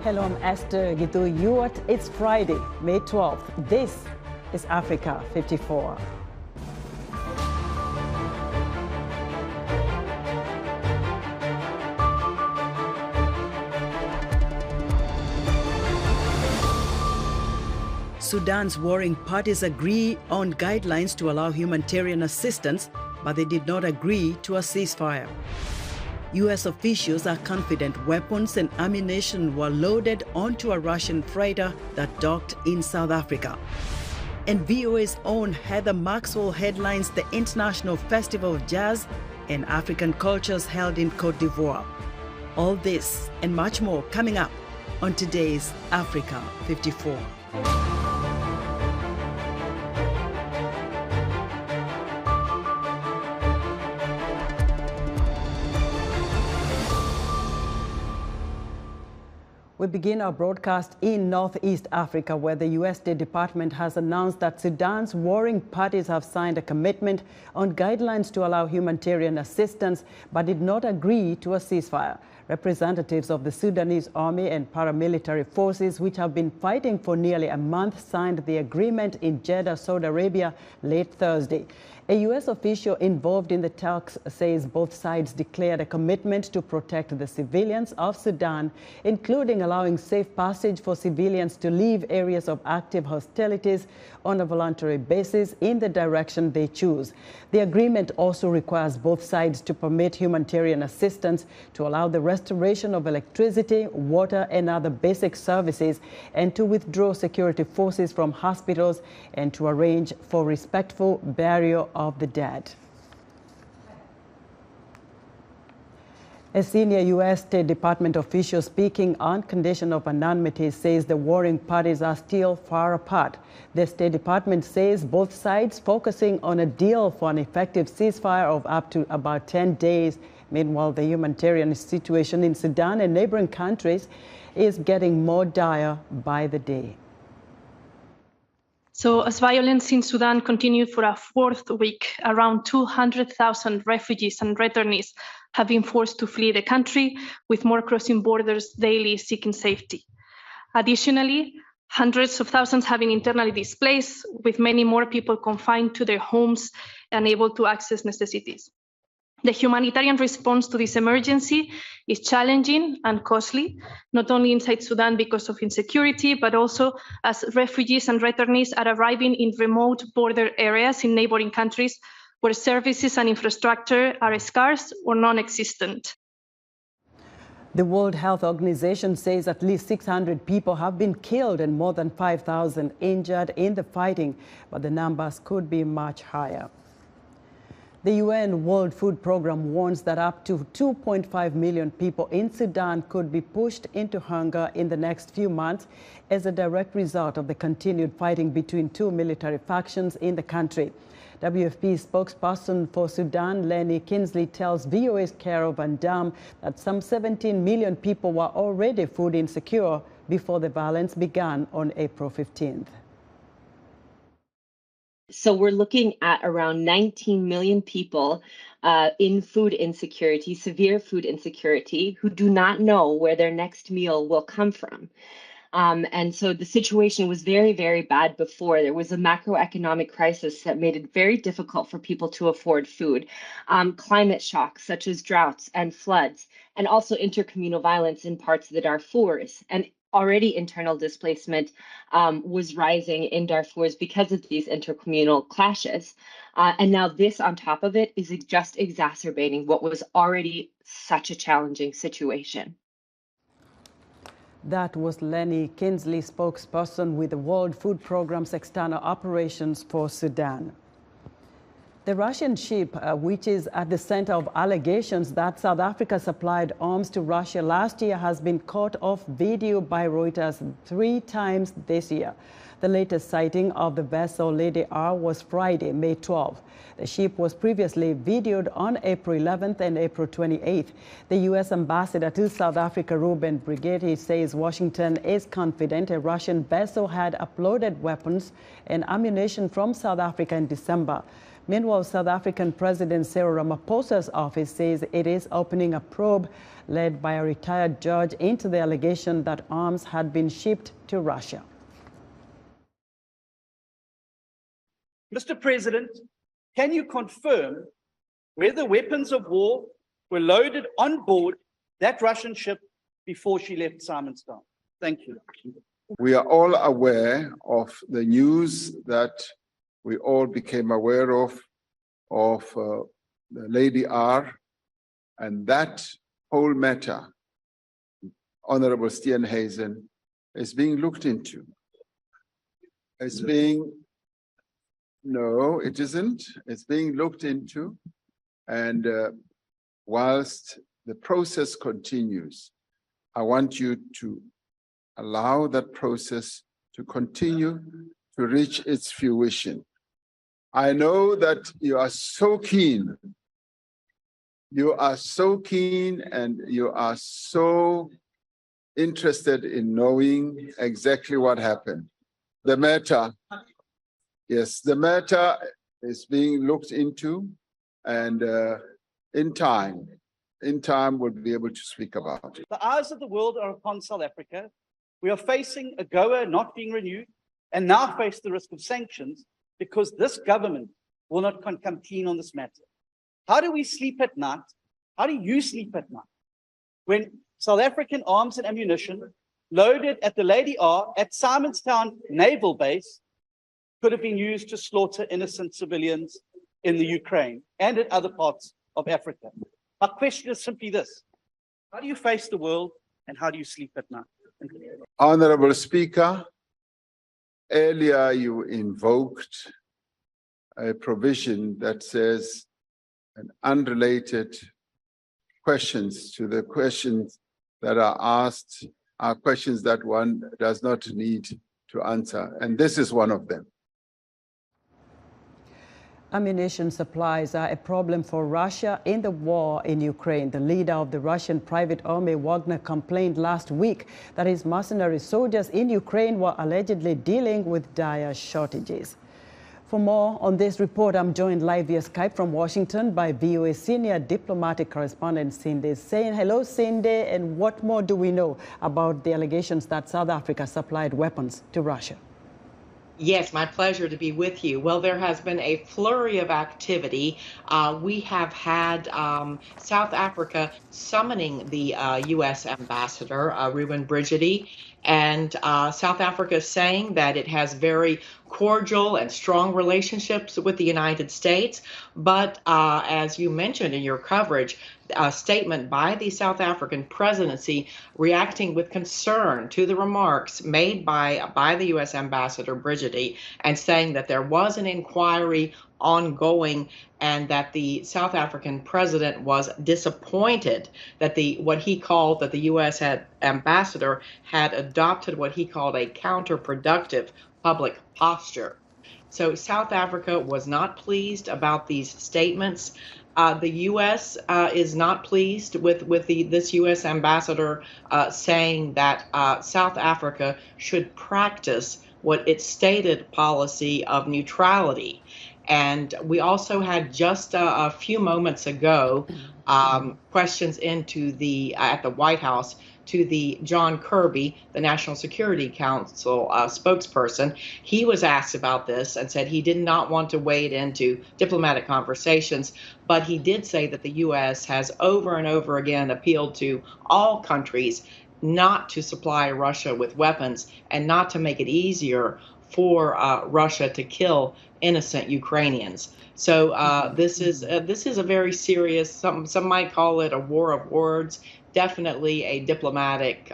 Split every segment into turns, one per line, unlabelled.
Hello, I'm Esther Gitu. It's Friday, May 12th. This is Africa 54. Sudan's warring parties agree on guidelines to allow humanitarian assistance, but they did not agree to a ceasefire. U.S. officials are confident weapons and ammunition were loaded onto a Russian freighter that docked in South Africa. And VOA's own Heather Maxwell headlines the International Festival of Jazz and African Cultures held in Côte d'Ivoire. All this and much more coming up on today's Africa 54. We begin our broadcast in Northeast Africa, where the U.S. State Department has announced that Sudan's warring parties have signed a commitment on guidelines to allow humanitarian assistance, but did not agree to a ceasefire. Representatives of the Sudanese army and paramilitary forces, which have been fighting for nearly a month, signed the agreement in Jeddah, Saudi Arabia, late Thursday. A U.S. official involved in the talks says both sides declared a commitment to protect the civilians of Sudan, including allowing safe passage for civilians to leave areas of active hostilities on a voluntary basis in the direction they choose. The agreement also requires both sides to permit humanitarian assistance to allow the restoration of electricity, water, and other basic services, and to withdraw security forces from hospitals and to arrange for respectful burial of the dead. A senior U.S. State Department official speaking on condition of anonymity says the warring parties are still far apart. The State Department says both sides focusing on a deal for an effective ceasefire of up to about 10 days. Meanwhile, the humanitarian situation in Sudan and neighboring countries is getting more dire by the day.
So as violence in Sudan continued for a fourth week, around 200,000 refugees and returnees have been forced to flee the country, with more crossing borders daily seeking safety. Additionally, hundreds of thousands have been internally displaced, with many more people confined to their homes and unable to access necessities. The humanitarian response to this emergency is challenging and costly, not only inside Sudan because of insecurity, but also as refugees and returnees are arriving in remote border areas in neighboring countries where services and infrastructure are scarce or non-existent.
The World Health Organization says at least 600 people have been killed and more than 5,000 injured in the fighting, but the numbers could be much higher. The UN World Food Programme warns that up to 2.5 million people in Sudan could be pushed into hunger in the next few months as a direct result of the continued fighting between two military factions in the country. WFP spokesperson for Sudan, Lenny Kinsley, tells VOA's Carol Van Dam that some 17 million people were already food insecure before the violence began on April 15th.
So we're looking at around 19 million people in food insecurity, severe food insecurity, who do not know where their next meal will come from. And so the situation was very, very bad before. There was a macroeconomic crisis that made it very difficult for people to afford food. Climate shocks such as droughts and floods, and also intercommunal violence in parts of the Darfurs. And already internal displacement was rising in Darfur because of these intercommunal clashes. And now this on top of it is just exacerbating what was already such a challenging situation.
That was Lenny Kinsley, spokesperson with the World Food Programme's external operations for Sudan. The Russian ship, which is at the center of allegations that South Africa supplied arms to Russia last year, has been caught off video by Reuters 3 times this year. The latest sighting of the vessel Lady R was Friday, May 12. The ship was previously videoed on April 11th and April 28th. The U.S. ambassador to South Africa, Ruben Brigetti, says Washington is confident a Russian vessel had uploaded weapons and ammunition from South Africa in December. Meanwhile, South African President Cyril Ramaphosa's office says it is opening a probe led by a retired judge into the allegation that arms had been shipped to Russia.
Mr. President, can you confirm whether weapons of war were loaded on board that Russian ship before she left Simonstown? Thank you.
We are all aware of the news that we all became aware of the Lady R, and that whole matter, Honorable Steenhuisen, is being looked into. No, it isn't. It's being looked into, and whilst the process continues, I want you to allow that process to continue to reach its fruition. I know that you are so keen. You are so keen and you are so interested in knowing exactly what happened. The matter, yes, the matter is being looked into, and in time we'll be able to speak about it.
The eyes of the world are upon South Africa. We are facing a AGOA not being renewed, and now face the risk of sanctions because this government will not come clean on this matter. How do we sleep at night? How do you sleep at night when South African arms and ammunition loaded at the Lady R at Simonstown Naval Base could have been used to slaughter innocent civilians in the Ukraine and in other parts of Africa? My question is simply this: how do you face the world and how do you sleep at night?
Honorable Speaker, earlier you invoked a provision that says an unrelated questions to the questions that are asked are questions that one does not need to answer, and this is one of them.
Ammunition supplies are a problem for Russia in the war in Ukraine. The leader of the Russian private army, Wagner, complained last week that his mercenary soldiers in Ukraine were allegedly dealing with dire shortages. For more on this report, I'm joined live via Skype from Washington by VOA senior diplomatic correspondent Cindy Sain. Hello, Cindy, and what more do we know about the allegations that South Africa supplied weapons to Russia?
Yes, my pleasure to be with you. Well, there has been a flurry of activity. We have had South Africa summoning the U.S. ambassador, Ruben Brigidi, and South Africa saying that it has very cordial and strong relationships with the United States. But as you mentioned in your coverage, a statement by the South African presidency reacting with concern to the remarks made by the U.S. Ambassador Brigidi, and saying that there was an inquiry ongoing and that the South African president was disappointed that what he called that the U.S. ambassador had adopted what he called a counterproductive public posture. So South Africa was not pleased about these statements. The U.S. is not pleased with this U.S. ambassador saying that South Africa should practice what its stated policy of neutrality. And we also had just a few moments ago questions into at the White House to the John Kirby, the National Security Council spokesperson. He was asked about this and said he did not want to wade into diplomatic conversations, but he did say that the U.S. has over and over again appealed to all countries not to supply Russia with weapons and not to make it easier for Russia to kill innocent Ukrainians. So this is a very serious, some might call it a war of words, definitely a diplomatic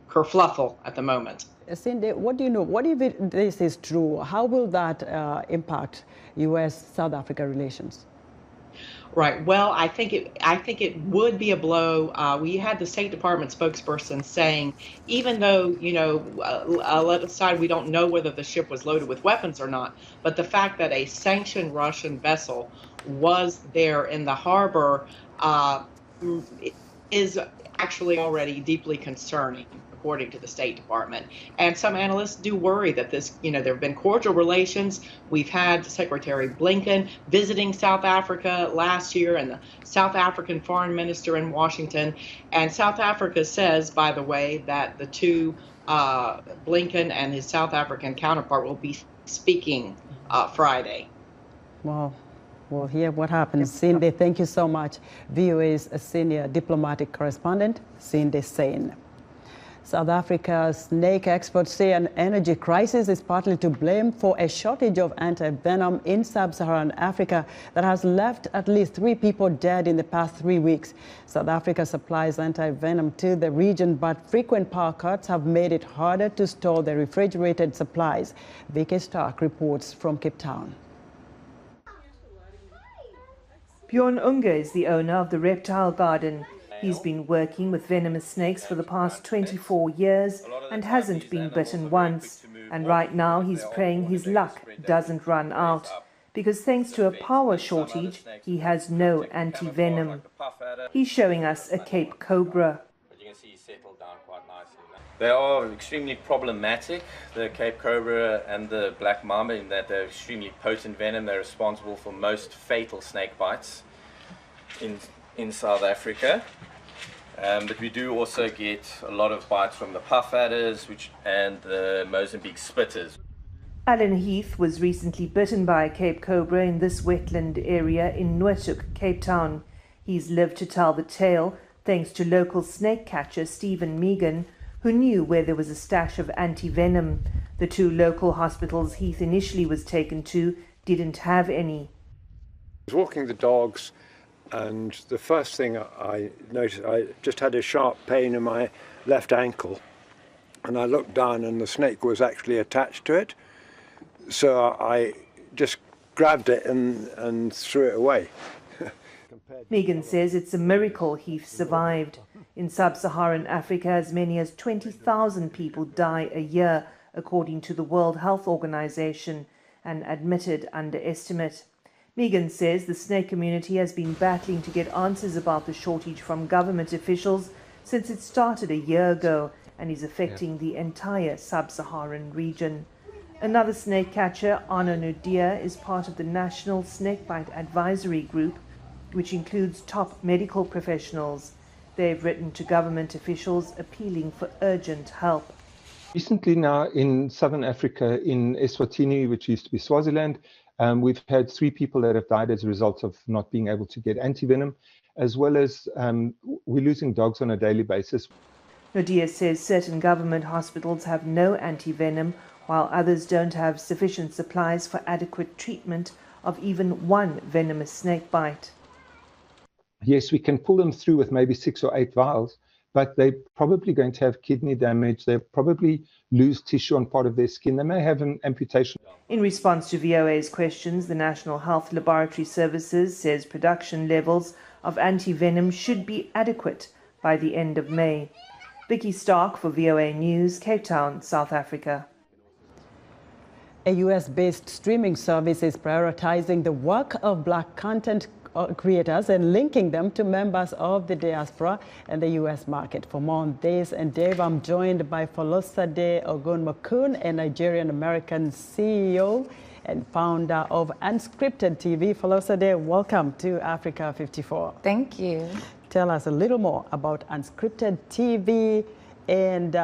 kerfluffle at the moment.
Cindy, what do you know? What if this is true? How will that impact U.S.-South Africa relations?
Right. Well, I think it would be a blow. We had the State Department spokesperson saying, even though, let aside we don't know whether the ship was loaded with weapons or not, but the fact that a sanctioned Russian vessel was there in the harbor is actually already deeply concerning. according to the State Department. And some analysts do worry that this, there have been cordial relations. We've had Secretary Blinken visiting South Africa last year and the South African foreign minister in Washington. And South Africa says, by the way, that the two, Blinken and his South African counterpart, will be speaking Friday.
Well, we'll hear what happens. Cindy, thank you so much. VOA's senior diplomatic correspondent, Cindy Sain. South Africa's snake experts say an energy crisis is partly to blame for a shortage of anti-venom in sub-Saharan Africa that has left at least 3 people dead in the past 3 weeks. South Africa supplies anti-venom to the region, but frequent power cuts have made it harder to store the refrigerated supplies. Vicky Stark reports from Cape Town.
Bjorn Unge is the owner of the reptile garden. He's been working with venomous snakes for the past 24 years and hasn't been bitten once. And right now he's praying his luck doesn't run out, because thanks to a power shortage, he has no anti-venom. He's showing us a Cape Cobra.
They are extremely problematic, the Cape Cobra and the black mamba, in that they're extremely potent venom. They're responsible for most fatal snake bites in South Africa. But we do also get a lot of bites from the puff adders and the Mozambique spitters.
Alan Heath was recently bitten by a Cape Cobra in this wetland area in Noordhoek, Cape Town. He's lived to tell the tale thanks to local snake catcher Stephen Megan, who knew where there was a stash of anti-venom. The 2 local hospitals Heath initially was taken to didn't have any.
I was walking the dogs, and the first thing I noticed, I just had a sharp pain in my left ankle, and I looked down and the snake was actually attached to it. So I just grabbed it and threw it away.
Megan says it's a miracle Heath survived. In sub-Saharan Africa, as many as 20,000 people die a year, according to the World Health Organization, an admitted underestimate. Megan says the snake community has been battling to get answers about the shortage from government officials since it started a year ago and is affecting the entire sub-Saharan region. Another snake catcher, Arno Nudia, is part of the National Snakebite Advisory Group, which includes top medical professionals. They've written to government officials appealing for urgent help.
Recently now in southern Africa, in Eswatini, which used to be Swaziland, we've had 3 people that have died as a result of not being able to get antivenom, as well as we're losing dogs on a daily basis.
Nudia says certain government hospitals have no antivenom, while others don't have sufficient supplies for adequate treatment of even one venomous snake bite.
Yes, we can pull them through with maybe 6 or 8 vials, but they're probably going to have kidney damage. They'll probably lose tissue on part of their skin. They may have an amputation.
In response to VOA's questions, the National Health Laboratory Services says production levels of antivenom should be adequate by the end of May. Vicky Stark for VOA News, Cape Town, South Africa.
A US-based streaming service is prioritizing the work of Black content creators and linking them to members of the diaspora and the U.S. market. For more on this and Dave, I'm joined by Folosade Ogunmakun, a Nigerian-American CEO and founder of Unscripted TV. Folosade, welcome to Africa 54.
Thank you.
Tell us a little more about Unscripted TV and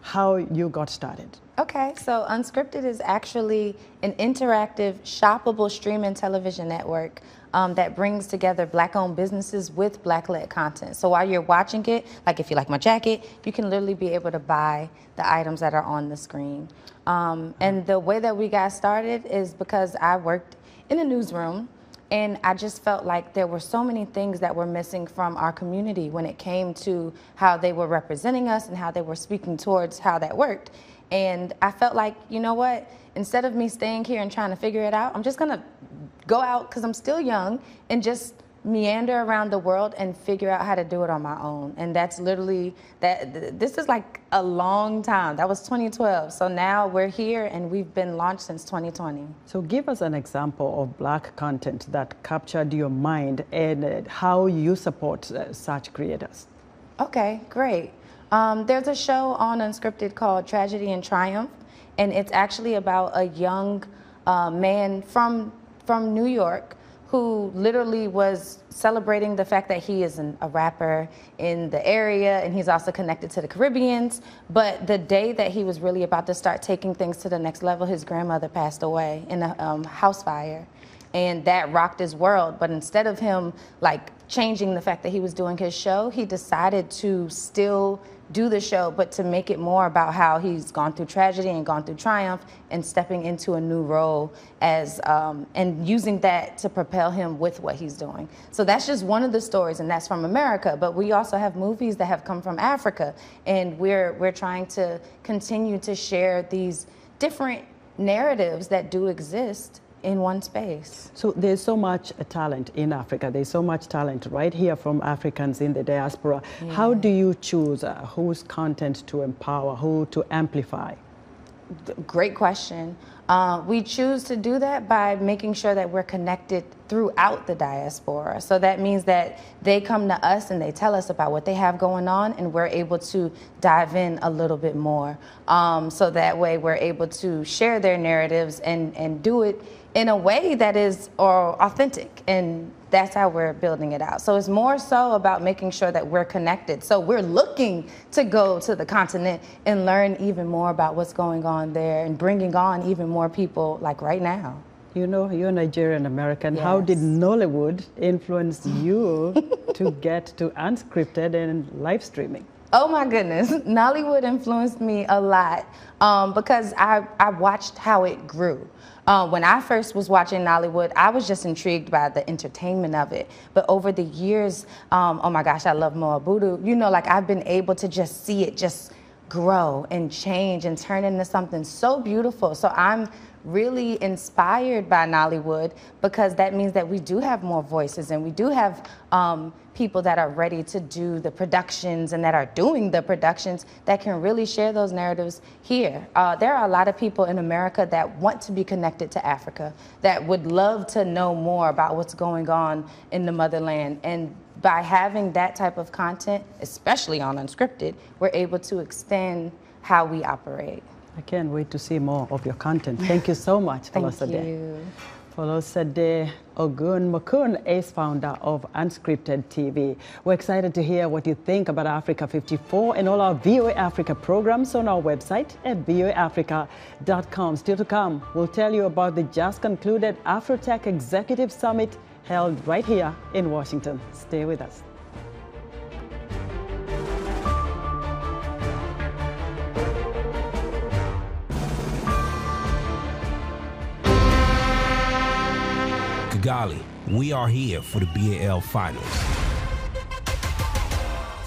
how you got started.
Okay, so Unscripted is actually an interactive, shoppable streaming television network that brings together Black-owned businesses with Black-led content. So while you're watching it, like if you like my jacket, you can literally be able to buy the items that are on the screen. And the way that we got started is because I worked in a newsroom, and I just felt like there were so many things that were missing from our community when it came to how they were representing us and how they were speaking towards how that worked. And I felt like, you know what, instead of me staying here and trying to figure it out, I'm just gonna go out, because I'm still young, and just meander around the world and figure out how to do it on my own. And that's literally, this is like a long time. That was 2012. So now we're here and we've been launched since 2020.
So give us an example of Black content that captured your mind and how you support such creators.
Okay, great. There's a show on Unscripted called Tragedy and Triumph, and it's actually about a young man from New York who literally was celebrating the fact that he is a rapper in the area, and he's also connected to the Caribbeans. But the day that he was really about to start taking things to the next level, his grandmother passed away in a house fire. And that rocked his world. But instead of him like changing the fact that he was doing his show, he decided to still do the show, but to make it more about how he's gone through tragedy and gone through triumph and stepping into a new role as and using that to propel him with what he's doing. So that's just one of the stories, and that's from America. But we also have movies that have come from Africa, and we're trying to continue to share these different narratives that do exist in one space.
So there's so much talent in Africa. There's so much talent right here from Africans in the diaspora. Yeah. How do you choose whose content to empower, who to amplify?
Great question. We choose to do that by making sure that we're connected throughout the diaspora. So that means that they come to us and they tell us about what they have going on, and we're able to dive in a little bit more. So that way we're able to share their narratives and do it in a way that is authentic, and that's how we're building it out. So it's more so about making sure that we're connected. So we're looking to go to the continent and learn even more about what's going on there and bringing on even more people like right now.
You know, you're Nigerian American.
Yes.
How did Nollywood influence you to get to unscripted and live streaming?
Oh my goodness, Nollywood influenced me a lot because I watched how it grew. When I first was watching Nollywood, I was just intrigued by the entertainment of it. But over the years, oh my gosh, I love Moa Budu. You know, like I've been able to just see it just grow and change and turn into something so beautiful. So I'm really inspired by Nollywood because that means that we do have more voices, and we do have people that are ready to do the productions and that are doing the productions that can really share those narratives here. There are a lot of people in America that want to be connected to Africa, that would love to know more about what's going on in the motherland. And by having that type of content, especially on Unscripted, we're able to extend how we operate.
I can't wait to see more of your content. Thank you so much,
Thank you.
Folosade Ogun Mokun is founder of Unscripted TV. We're excited to hear what you think about Africa 54 and all our VOA Africa programs on our website at voaafrica.com. Still to come, we'll tell you about the just concluded Afrotech Executive Summit held right here in Washington. Stay with us.
Kigali, we are here for the BAL Finals.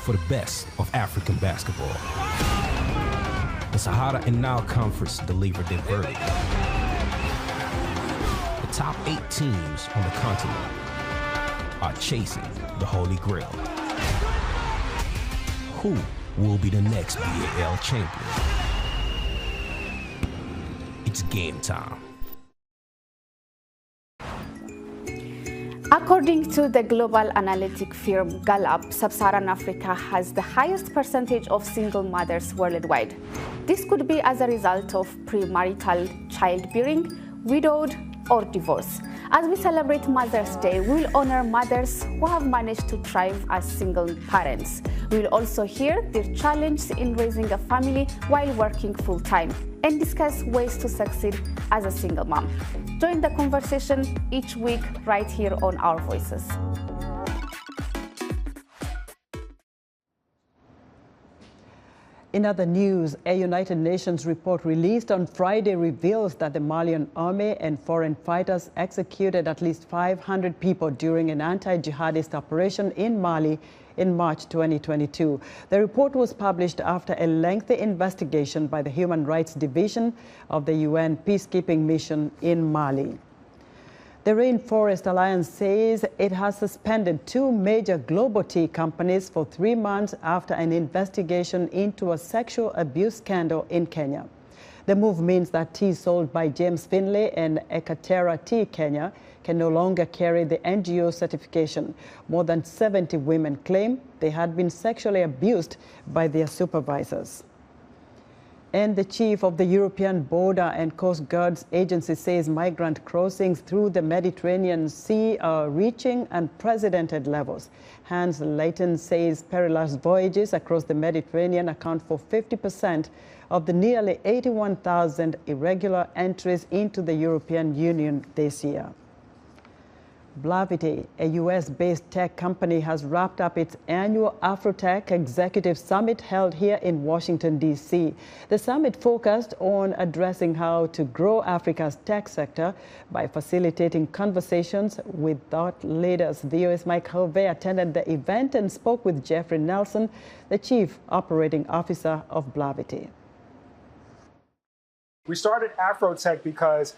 For the best of African basketball. The Sahara and Nile Conference delivered their verdict. The top 8 teams on the continent are chasing the Holy Grail. Who will be the next BAL champion? It's game time.
According to the global analytic firm Gallup, Sub-Saharan Africa has the highest percentage of single mothers worldwide. This could be as a result of premarital childbearing, widowed, or divorce. As we celebrate Mother's Day, we will honor mothers who have managed to thrive as single parents. We will also hear their challenges in raising a family while working full-time and discuss ways to succeed as a single mom. Join the conversation each week right here on Our Voices.
In other news, a United Nations report released on Friday reveals that the Malian army and foreign fighters executed at least 500 people during an anti-jihadist operation in Mali in March 2022. The report was published after a lengthy investigation by the Human Rights Division of the UN peacekeeping mission in Mali. The Rainforest Alliance says it has suspended 2 major global tea companies for 3 months after an investigation into a sexual abuse scandal in Kenya. The move means that tea sold by James Finlay and Ekaterra Tea Kenya can no longer carry the NGO certification. More than 70 women claim they had been sexually abused by their supervisors. And the chief of the European Border and Coast Guards Agency says migrant crossings through the Mediterranean Sea are reaching unprecedented levels. Hans Leighton says perilous voyages across the Mediterranean account for 50% of the nearly 81,000 irregular entries into the European Union this year. Blavity, a U.S.-based tech company, has wrapped up its annual Afrotech Executive Summit held here in Washington, D.C. The summit focused on addressing how to grow Africa's tech sector by facilitating conversations with thought leaders. VOA's Mike Hovey attended the event and spoke with Jeffrey Nelson, the Chief Operating Officer of Blavity.
We started Afrotech because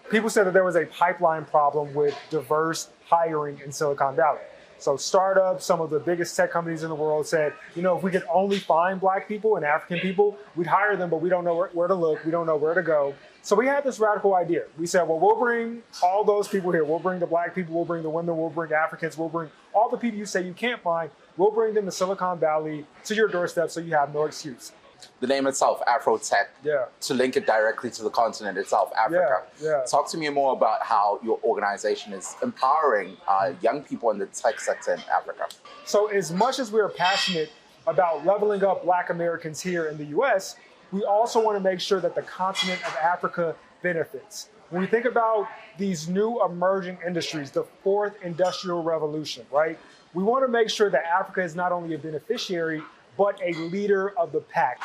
people said that there was a pipeline problem with diverse hiring in Silicon Valley. So startups, some of the biggest tech companies in the world said, you know, if we could only find Black people and African people, we'd hire them, but we don't know where to look. We don't know where to go. So we had this radical idea. We said, well, we'll bring all those people here. We'll bring the Black people, we'll bring the women, we'll bring Africans, we'll bring all the people you say you can't find. We'll bring them to Silicon Valley to your doorstep so you have no excuse.
The name itself, Afrotech,
yeah,
to link it directly to the continent itself, Africa.
Yeah.
Talk to me more about how your organization is empowering young people in the tech sector in Africa.
So as much as we're passionate about leveling up Black Americans here in the US, we also want to make sure that the continent of Africa benefits. When we think about these new emerging industries, the fourth industrial revolution, right? We want to make sure that Africa is not only a beneficiary, but a leader of the pack.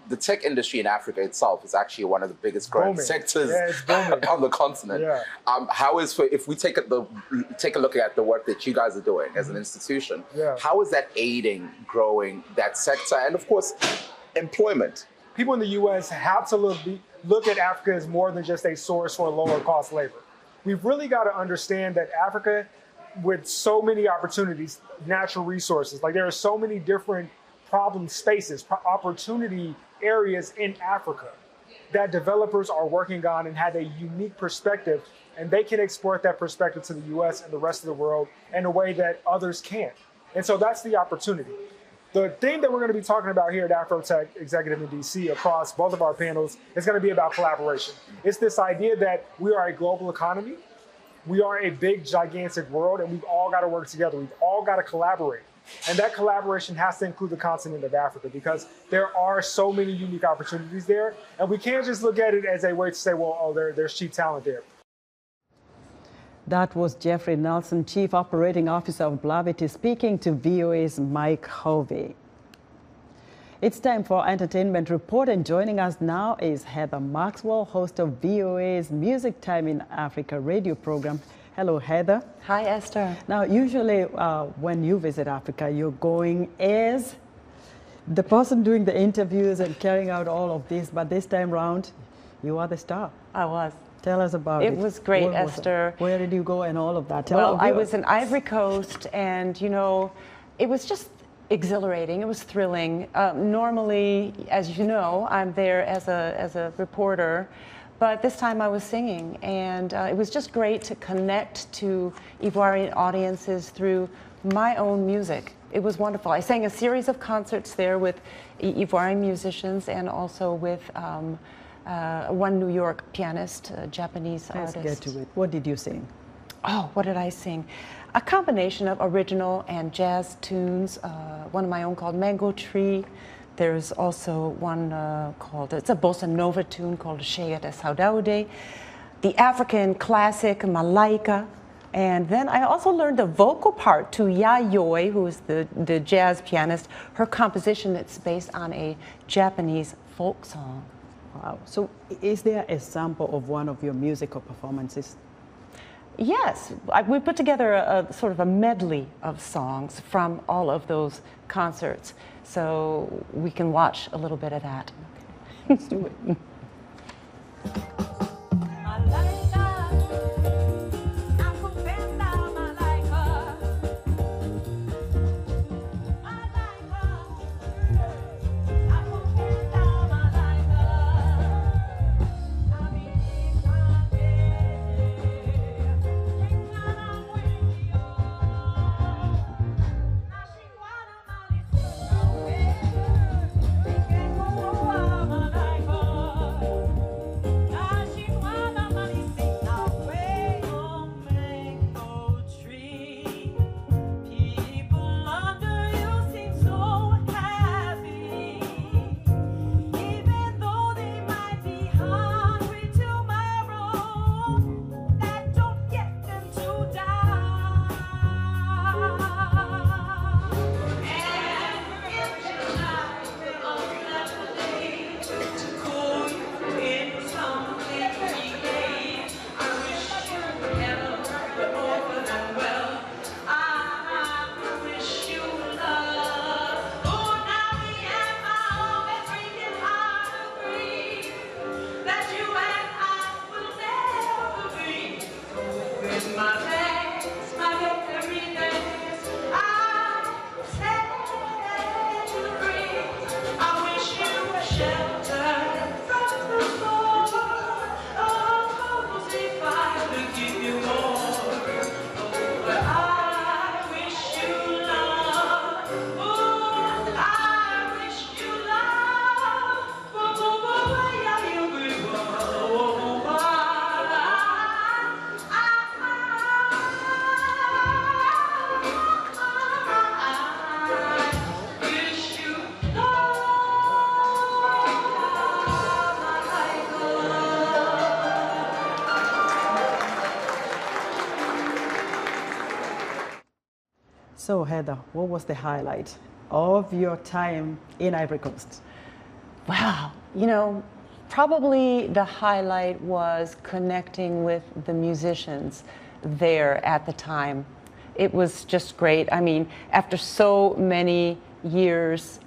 The tech industry in Africa itself is actually one of the biggest growing sectors on the continent.
Yeah.
How is, if we take a look at the work that you guys are doing as an institution,
yeah,
how is that aiding growing that sector and, of course, employment?
People in the U.S. have to look at Africa as more than just a source for lower cost labor. We've really got to understand that Africa, with so many opportunities, natural resources, like there are so many different problem spaces, opportunity areas in Africa that developers are working on and have a unique perspective, and they can export that perspective to the US and the rest of the world in a way that others can't. And so that's the opportunity. The thing that we're going to be talking about here at Afrotech Executive in DC across both of our panels is going to be about collaboration. It's this idea that we are a global economy, we are a big, gigantic world, and we've all got to work together. We've all got to collaborate. And that collaboration has to include the continent of Africa because there are so many unique opportunities there. And we can't just look at it as a way to say, well, oh, there's cheap talent there.
That was Jeffrey Nelson, Chief Operating Officer of Blavity, speaking to VOA's Mike Hovey. It's time for our entertainment report, and joining us now is Heather Maxwell, host of VOA's Music Time in Africa radio program. Hello, Heather.
Hi, Esther.
Now, usually when you visit Africa, you're going as the person doing the interviews and carrying out all of this, but this time around, you are the star.
I was.
Tell us about it.
It was great, Esther.
Where did you go and all of that?
Well, I was in Ivory Coast, and, you know, it was just exhilarating. It was thrilling. Normally, as you know, I'm there as a reporter, but this time I was singing, and it was just great to connect to Ivorian audiences through my own music. It was wonderful. I sang a series of concerts there with Ivorian musicians and also with one New York pianist, a Japanese artist.
Let's get to it. What did you sing?
Oh, what did I sing? A combination of original and jazz tunes, one of my own called Mango Tree. There's also one called, it's a bossa nova tune called Cheia de Saudade, the African classic Malaika, and then I also learned the vocal part to Yayoi, who is the jazz pianist, her composition that's based on a Japanese folk song.
Wow. So is there a sample of one of your musical performances?
Yes, we put together a sort of a medley of songs from all of those concerts. So we can watch a little bit of that.
Okay. Let's do it. So Heather, what was the highlight of your time in Ivory Coast?
Wow, you know, probably the highlight was connecting with the musicians there at the time. It was just great. I mean, after so many years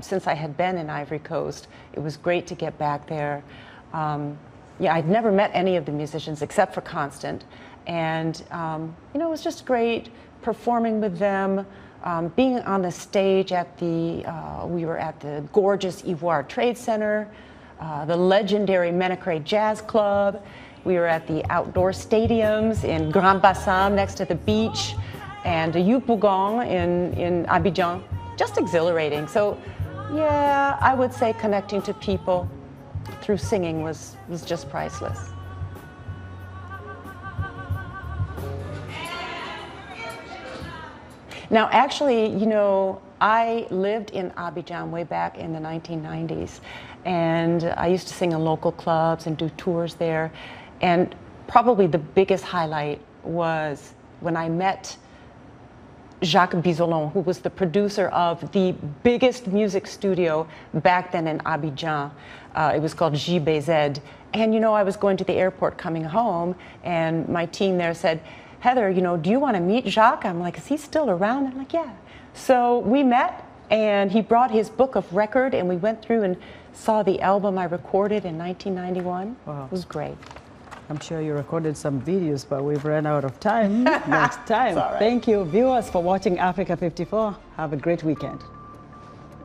since I had been in Ivory Coast, it was great to get back there. Yeah, I'd never met any of the musicians except for Constant. And, you know, it was just great performing with them, being on the stage at the, we were at the gorgeous Ivoire Trade Center, the legendary Menacre Jazz Club. We were at the outdoor stadiums in Grand Bassam next to the beach, and the Yopougon in Abidjan. Just exhilarating. So, yeah, I would say connecting to people through singing was just priceless. Now, actually, you know, I lived in Abidjan way back in the 1990s, and I used to sing in local clubs and do tours there. And probably the biggest highlight was when I met Jacques Bizolon, who was the producer of the biggest music studio back then in Abidjan. It was called JBZ. And, you know, I was going to the airport coming home, and my team there said, Heather, you know, do you want to meet Jacques? I'm like, is he still around? I'm like, yeah. So we met, and he brought his book of record, and we went through and saw the album I recorded in 1991. Wow. It was great.
I'm sure you recorded some videos, but we've run out of time. Next time.
All right.
Thank you, viewers, for watching Africa 54. Have a great weekend.